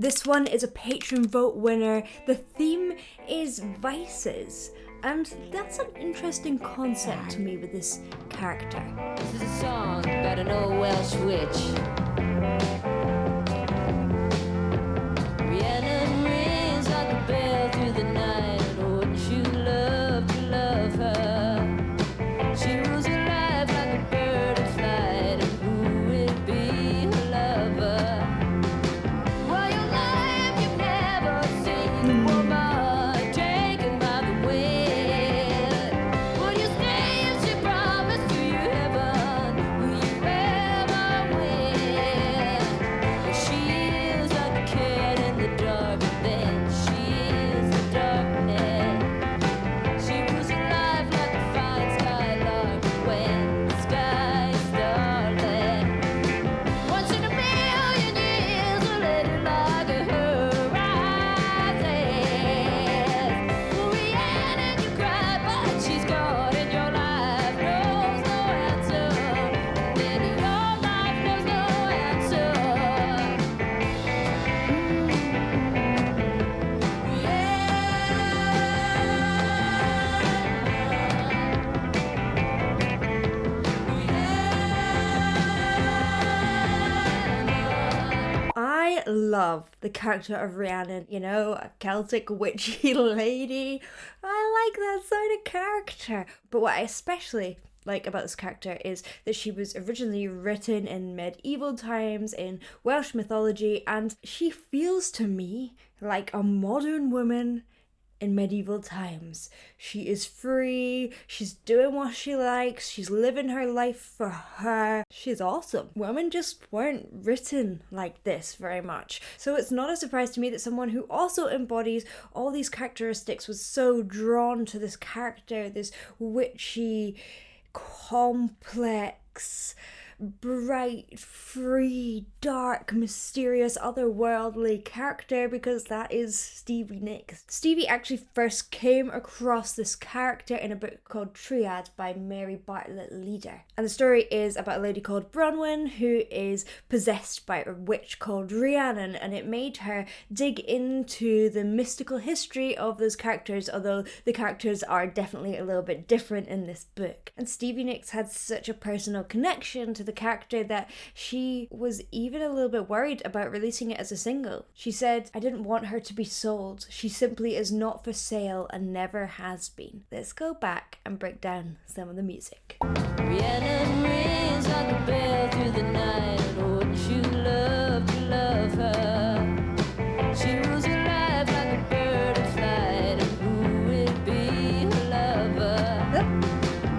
This one is a patron vote winner. The theme is vices, and that's an interesting concept to me with this character. This is a song about an old Welsh witch. Rhiannon rings like a bell through the night. Oh, wouldn't you love to love her? She rules your life like a bird in flight. And who would be her lover? Well, your life you've never seen a woman taken by the wind. Will you stay if she promised to you heaven? Will you ever win? Well, she is like a cat in the dark, and then she is the darkness. She rules your life like a fine skylark when the sky is starlit. Once in a million years, a lady like her rises. Well, Rhiannon, you cry, but she's gone, and your life knows no answer. And then your life knows no answer. I love the character of Rhiannon, you know, a Celtic witchy lady. I like that sort of character. But what I especially like about this character is that she was originally written in medieval times in Welsh mythology, and she feels to me like a modern woman in medieval times. She is free, she's doing what she likes, she's living her life for her. She's awesome. Women just weren't written like this very much. So it's not a surprise to me that someone who also embodies all these characteristics was so drawn to this character, this witchy, complex, bright, free, dark, mysterious, otherworldly character, because that is Stevie Nicks. Stevie actually first came across this character in a book called Triad by Mary Bartlett Leader. And the story is about a lady called Bronwyn who is possessed by a witch called Rhiannon, and it made her dig into the mystical history of those characters, although the characters are definitely a little bit different in this book. And Stevie Nicks had such a personal connection to the character that she was even a little bit worried about releasing it as a single. She said, "I didn't want her to be sold. She simply is not for sale and never has been." Let's go back and break down some of the music. Rhiannon rings like a bell through the night. Oh, wouldn't you love to love her? She rules your life like a bird in flight. And who would be her lover?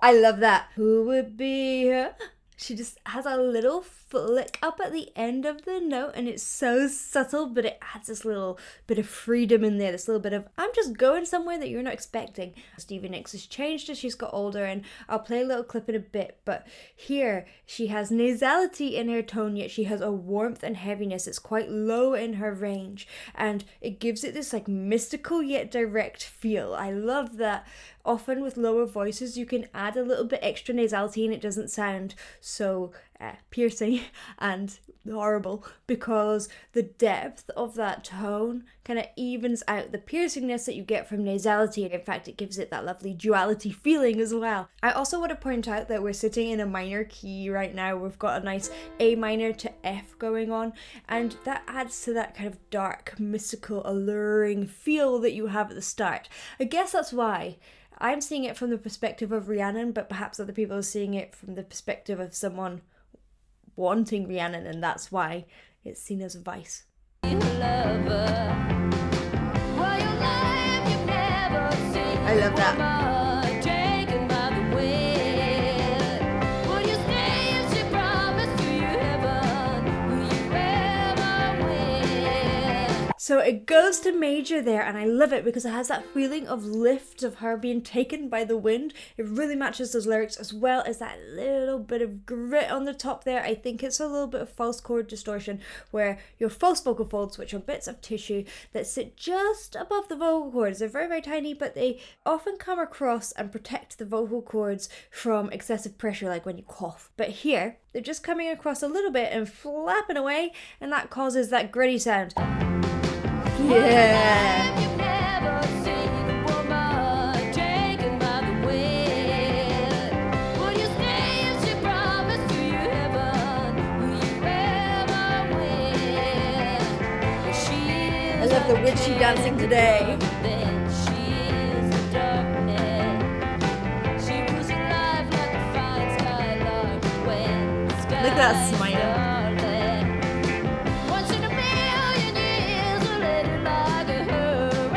I love that. Who would be her? She just has a little flick up at the end of the note, and it's so subtle, but it adds this little bit of freedom in there, this little bit of, I'm just going somewhere that you're not expecting. Stevie Nicks has changed as she's got older, and I'll play a little clip in a bit, but here she has nasality in her tone, yet she has a warmth and heaviness. It's quite low in her range, and it gives it this like mystical yet direct feel. I love that. Often with lower voices, you can add a little bit extra nasality and it doesn't sound so piercing and horrible, because the depth of that tone kind of evens out the piercingness that you get from nasality. In fact, it gives it that lovely duality feeling as well. I also want to point out that we're sitting in a minor key right now. We've got a nice A minor to F going on, and that adds to that kind of dark, mystical, alluring feel that you have at the start. I guess that's why I'm seeing it from the perspective of Rhiannon, but perhaps other people are seeing it from the perspective of someone wanting Rhiannon, and that's why it's seen as a vice. I love that. So it goes to major there, and I love it because it has that feeling of lift, of her being taken by the wind. It really matches those lyrics, as well as that little bit of grit on the top there. I think it's a little bit of false chord distortion, where your false vocal folds, which are bits of tissue that sit just above the vocal cords, they're very, very tiny, but they often come across and protect the vocal cords from excessive pressure, like when you cough. But here, they're just coming across a little bit and flapping away, and that causes that gritty sound. Yeah. You've never seen a woman taken by the wind. Will you stay if she promised you heaven? Will you ever win? She I is love the a witchy dancing today. then she is the darkness. She was alive like a fine skylark when the sky Look at that smile. darling. Once in a million years, a lady like horizon.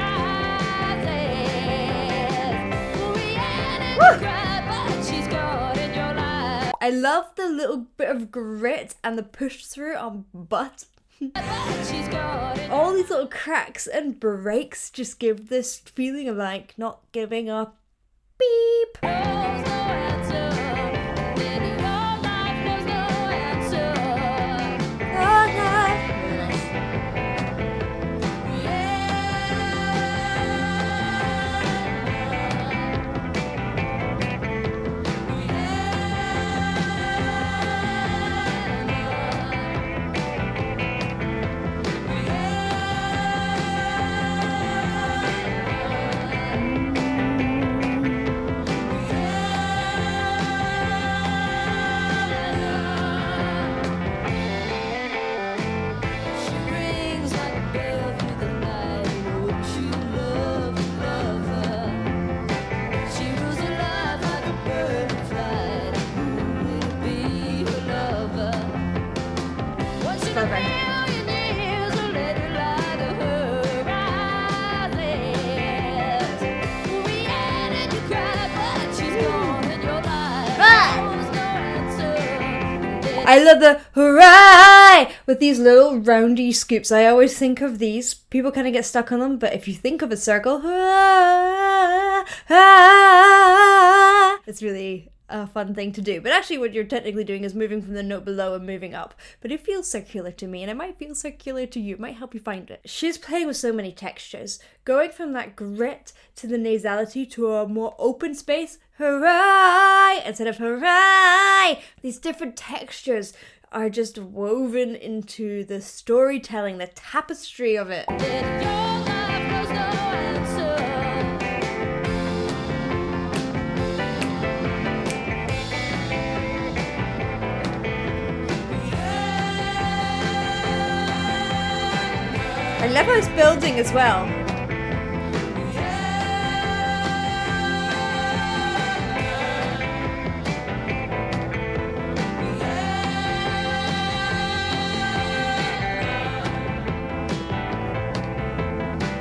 Rihanna cried, but she's gone in your life. I love the little bit of grit and the push through on butt. But she's gone in All these little cracks and breaks just give this feeling of like not giving up. Beep. knows no answer. Then your life knows no answer. Oh, nice. She rings like a bell through the night. Wouldn't you love her? She was alive like a bird in flight. Who will be her lover? Once in a Perfect. million years, a lady like horizon. Rihanna, you cried, but she's gone in your life. But- Knows no answer. I love the hooray with these little roundy scoops. I always think of these. People kind of get stuck on them, but if you think of a circle, hurrah, ah, it's really a fun thing to do. But actually what you're technically doing is moving from the note below and moving up. But it feels circular to me, and it might feel circular to you. It might help you find it. She's playing with so many textures, going from that grit to the nasality to a more open space, hooray, instead of hooray. These different textures are just woven into the storytelling, the tapestry of it. Then your life knows no answer. I love how it's building as well.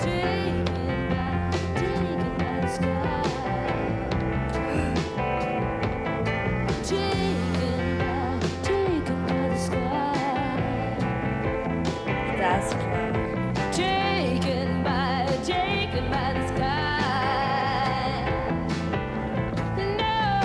Taken by the sky. Taken by the sky. That's clever. Taken by the sky. No.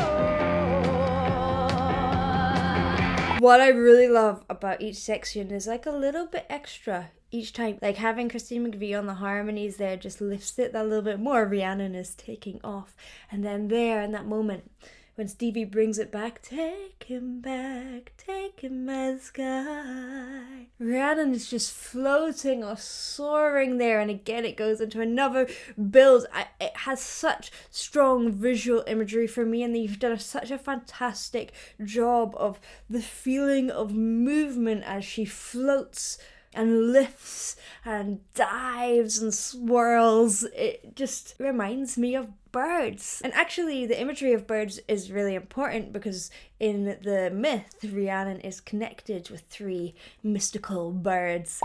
What I really love about each section is like a little bit extra each time. Like having Christine McVie on the harmonies there just lifts it that little bit more. Rhiannon is taking off. And then there in that moment when Stevie brings it back, take him by the sky. Rhiannon is just floating or soaring there, and again it goes into another build. It has such strong visual imagery for me, and you've done such a fantastic job of the feeling of movement as she floats and lifts and dives and swirls. It just reminds me of birds. And actually the imagery of birds is really important because in the myth, Rhiannon is connected with 3 mystical birds.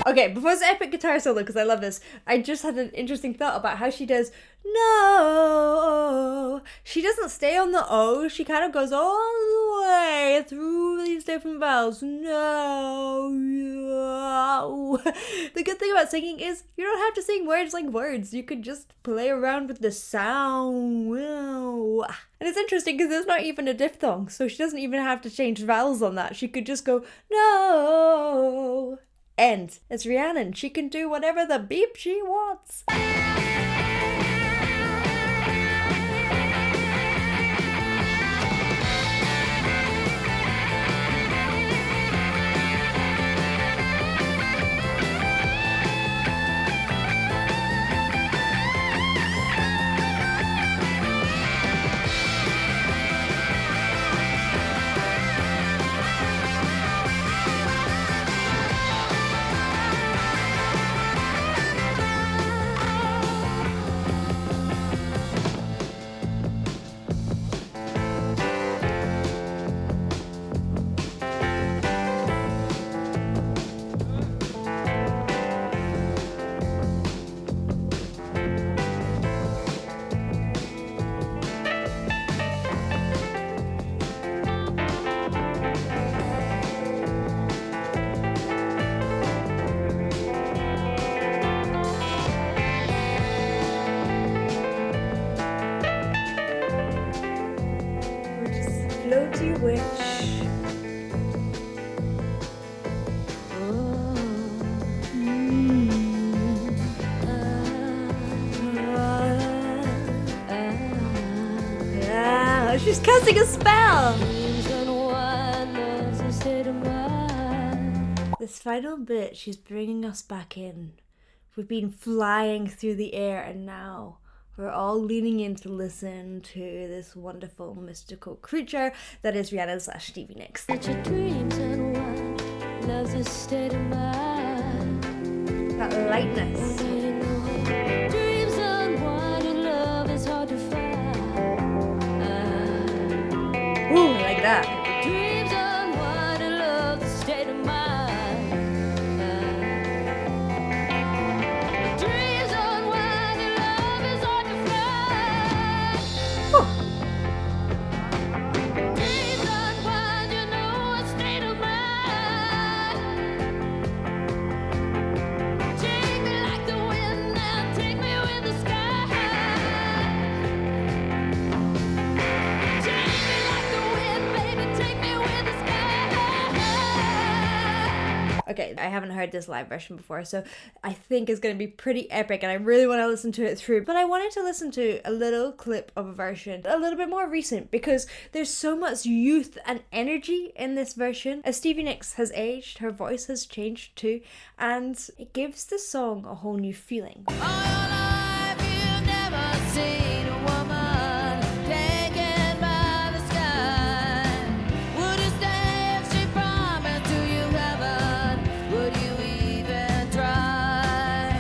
Okay, before this epic guitar solo, because I love this, I just had an interesting thought about how she does no. She doesn't stay on the O, she kind of goes all the way through these different vowels. No. The good thing about singing is you don't have to sing words like words. You could just play around with the sound. And it's interesting because there's not even a diphthong, so she doesn't even have to change vowels on that. She could just go no. End. It's Rhiannon. She can do whatever the beep she wants. she's casting a spell! Dreams unwind, love's a state of mind. This final bit, she's bringing us back in. We've been flying through the air and now we're all leaning in to listen to this wonderful mystical creature that is Rihanna/Stevie Nicks. Let your dreams unwind, love's a state of mind. That lightness. Dreams unwind and love is hard to find. Ooh, like that. Dreams unwind and love's a state of mind. Dreams unwind and love is hard to find. Dreams unwind, you know a state of mind. Take me like the wind now, take me with the sky. Take me like the wind, baby, take me with the sky. Okay, I haven't heard this live version before, so I think it's going to be pretty epic and I really want to listen to it through. But I wanted to listen to a little clip of a version a little bit more recent because there's so much youth and energy in this version. As Stevie Nicks has aged, her voice has changed too, and it gives the song a whole new feeling. All your life you've never seen a woman taken by the sky. Would you stay if she promised to you heaven? Would you even try?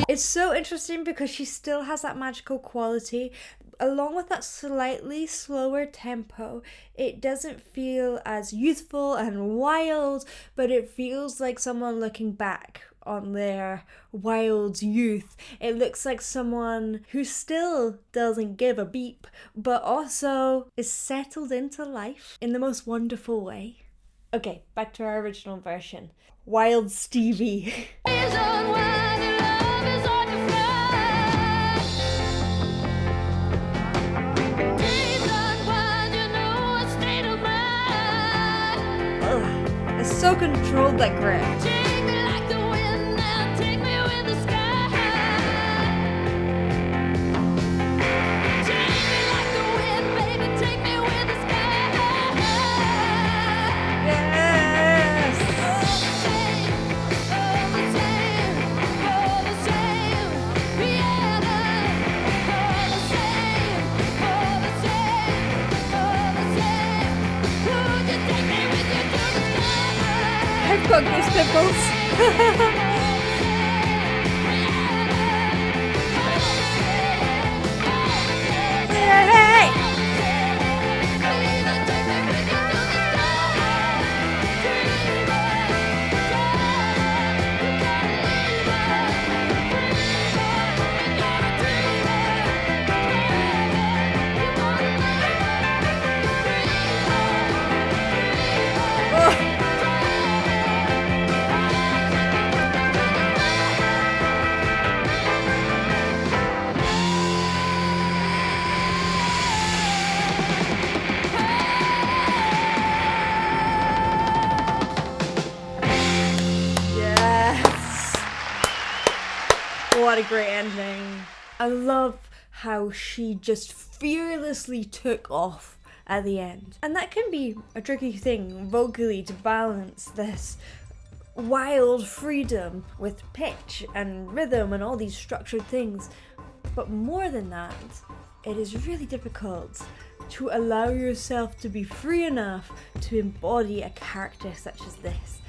It's so interesting because she still has that magical quality. Along with that slightly slower tempo, it doesn't feel as youthful and wild, but it feels like someone looking back on their wild youth. It looks like someone who still doesn't give a beep, but also is settled into life in the most wonderful way. Okay, back to our original version. Wild Stevie. Dreams unwind and love is hard to find. Dreams unwind, you know a state of mind. Ugh, it's so controlled, that grip. Take me like the wind now, take me with the sky. Take me like the wind, baby, take me with the sky. Yes! All the same, Rihanna. All the same, would you take me with you to the sky? I've got goose pimples. Hey! Yes! What a great ending. I love how she just fearlessly took off at the end. And that can be a tricky thing vocally to balance this wild freedom with pitch and rhythm and all these structured things. But more than that, it is really difficult to allow yourself to be free enough to embody a character such as this.